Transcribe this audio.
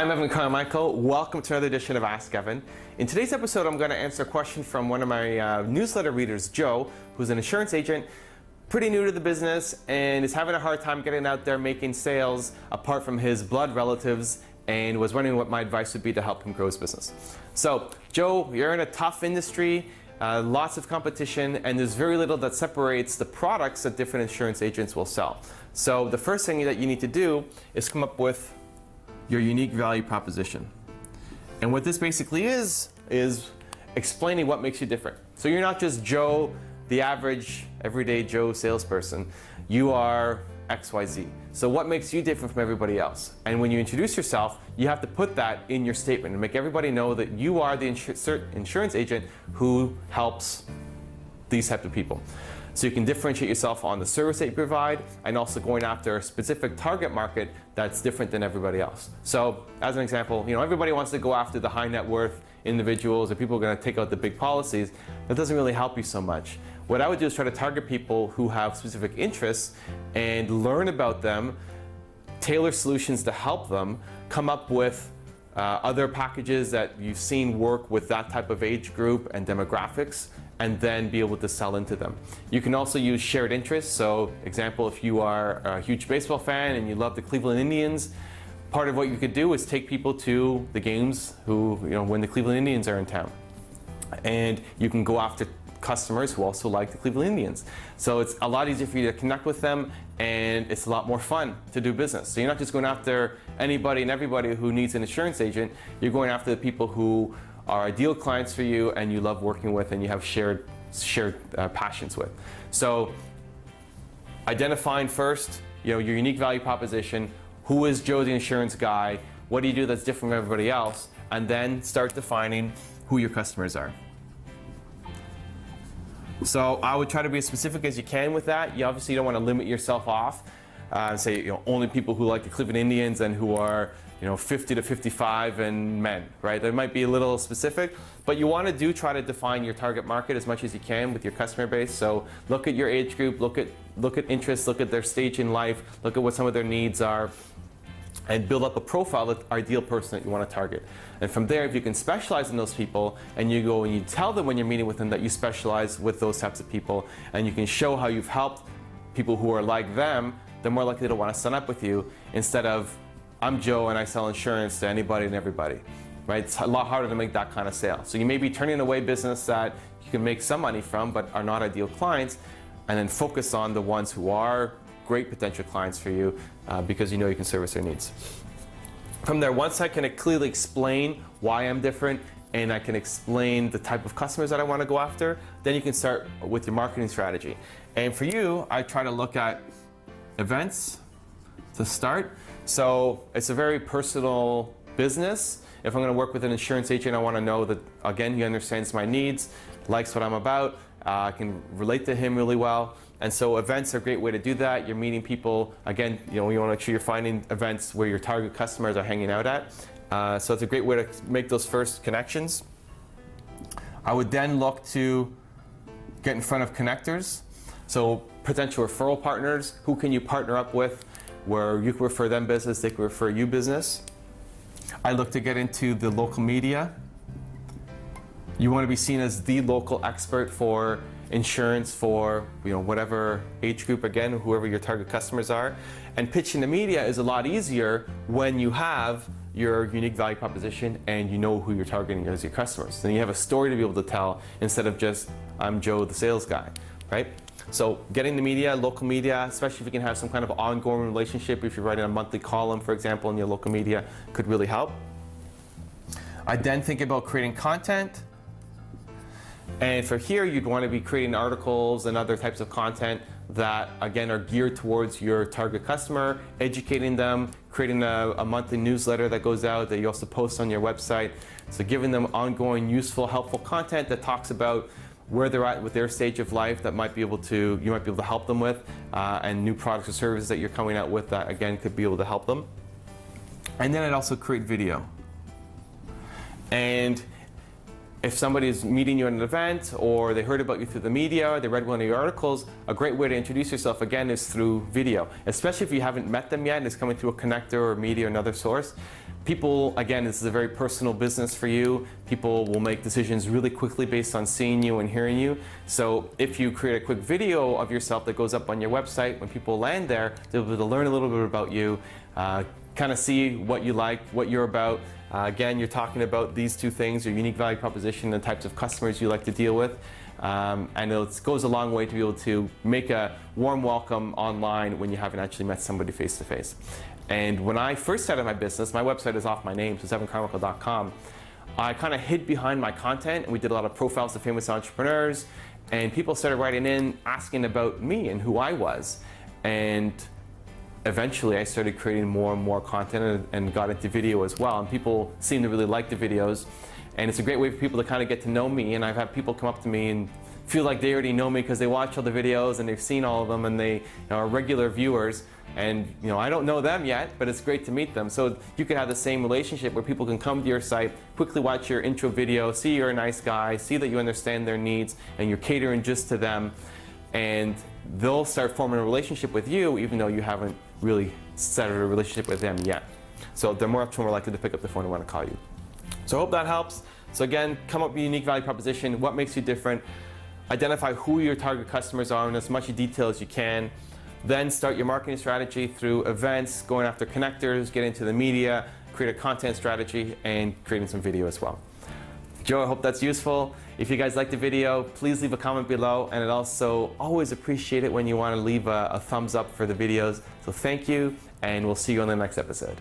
I'm Evan Carmichael. Welcome to another edition of Ask Evan. In today's episode, I'm going to answer a question from one of my newsletter readers, Joe, who's an insurance agent, pretty new to the business, and is having a hard time getting out there making sales apart from his blood relatives, and was wondering what my advice would be to help him grow his business. So, Joe, you're in a tough industry, lots of competition, and there's very little that separates the products that different insurance agents will sell. So the first thing that you need to do is come up with your unique value proposition. And what this basically is explaining what makes you different. So you're not just Joe, the average everyday Joe salesperson. You are XYZ. So what makes you different from everybody else? And when you introduce yourself, you have to put that in your statement and make everybody know that you are the insurance agent who helps these types of people. So you can differentiate yourself on the service that you provide and also going after a specific target market that's different than everybody else. So as an example, everybody wants to go after the high net worth individuals or people who are going to take out the big policies. That doesn't really help you so much. What I would do is try to target people who have specific interests and learn about them, tailor solutions to help them, come up with other packages that you've seen work with that type of age group and demographics, and then be able to sell into them. You can also use shared interests. So example, if you are a huge baseball fan and you love the Cleveland Indians, part of what you could do is take people to the games when the Cleveland Indians are in town. And you can go after customers who also like the Cleveland Indians. So it's a lot easier for you to connect with them, and it's a lot more fun to do business. So you're not just going after anybody and everybody who needs an insurance agent. You're going after the people who are ideal clients for you and you love working with and you have shared passions with. So identifying first, your unique value proposition. Who is Joe the insurance guy? What do you do that's different from everybody else? And then start defining who your customers are. So I would try to be as specific as you can with that. You obviously don't want to limit yourself off. Say only people who like the Cleveland Indians and who are 50 to 55 and men, right? That might be a little specific, but you want to try to define your target market as much as you can with your customer base. So look at your age group, look at interests, look at their stage in life, look at what some of their needs are, and build up a profile of the ideal person that you want to target. And from there, if you can specialize in those people, and you go and you tell them when you're meeting with them that you specialize with those types of people, and you can show how you've helped people who are like them, they're more likely to want to sign up with you instead of, I'm Joe and I sell insurance to anybody and everybody, right? It's a lot harder to make that kind of sale. So you may be turning away business that you can make some money from but are not ideal clients, and then focus on the ones who are great potential clients for you because you can service their needs. From there, once I can clearly explain why I'm different and I can explain the type of customers that I want to go after, then you can start with your marketing strategy. And for you, I try to look at events to start. So it's a very personal business. If I'm going to work with an insurance agent, I want to know that, again, he understands my needs, likes what I'm about, I can relate to him really well. And so events are a great way to do that. You're meeting people. Again, you want to make sure you're finding events where your target customers are hanging out at. So it's a great way to make those first connections. I would then look to get in front of connectors. So potential referral partners. Who can you partner up with where you can refer them business, they can refer you business. I look to get into the local media. You want to be seen as the local expert for insurance for whatever age group, again, whoever your target customers are. And pitching the media is a lot easier when you have your unique value proposition and you know who you're targeting as your customers. Then you have a story to be able to tell instead of just, I'm Joe the sales guy, right? So getting the media, local media, especially if you can have some kind of ongoing relationship, if you're writing a monthly column, for example, in your local media, could really help. I then think about creating content. And for here, you'd want to be creating articles and other types of content that, again, are geared towards your target customer, educating them, creating a monthly newsletter that goes out that you also post on your website. So giving them ongoing, useful, helpful content that talks about where they're at with their stage of life that you might be able to help them with, and new products or services that you're coming out with that, again, could be able to help them. And then I'd also create video. And if somebody's meeting you at an event or they heard about you through the media, they read one of your articles, a great way to introduce yourself again is through video, especially if you haven't met them yet and it's coming through a connector or media or another source. People, again, this is a very personal business for you. People will make decisions really quickly based on seeing you and hearing you. So if you create a quick video of yourself that goes up on your website, when people land there, they'll be able to learn a little bit about you, kind of see what you like, what you're about. Again, you're talking about these two things, your unique value proposition and the types of customers you like to deal with. And it goes a long way to be able to make a warm welcome online when you haven't actually met somebody face to face. And when I first started my business, my website is off my name, so evancarmichael.com. I kind of hid behind my content, and we did a lot of profiles of famous entrepreneurs, and people started writing in asking about me and who I was. And eventually I started creating more and more content and got into video as well, and people seem to really like the videos. And it's a great way for people to kind of get to know me, and I've had people come up to me and feel like they already know me because they watch all the videos and they've seen all of them, and they are regular viewers. And I don't know them yet, but it's great to meet them. So you can have the same relationship where people can come to your site, quickly watch your intro video, see you're a nice guy, see that you understand their needs, and you're catering just to them. And they'll start forming a relationship with you, even though you haven't really started a relationship with them yet. So they're much more likely to pick up the phone and want to call you. So I hope that helps. So again, come up with a unique value proposition, what makes you different, identify who your target customers are in as much detail as you can. Then start your marketing strategy through events, going after connectors, get into the media, create a content strategy, and creating some video as well. Joe, I hope that's useful. If you guys liked the video, please leave a comment below, and I'd also always appreciate it when you want to leave a thumbs up for the videos. So thank you, and we'll see you on the next episode.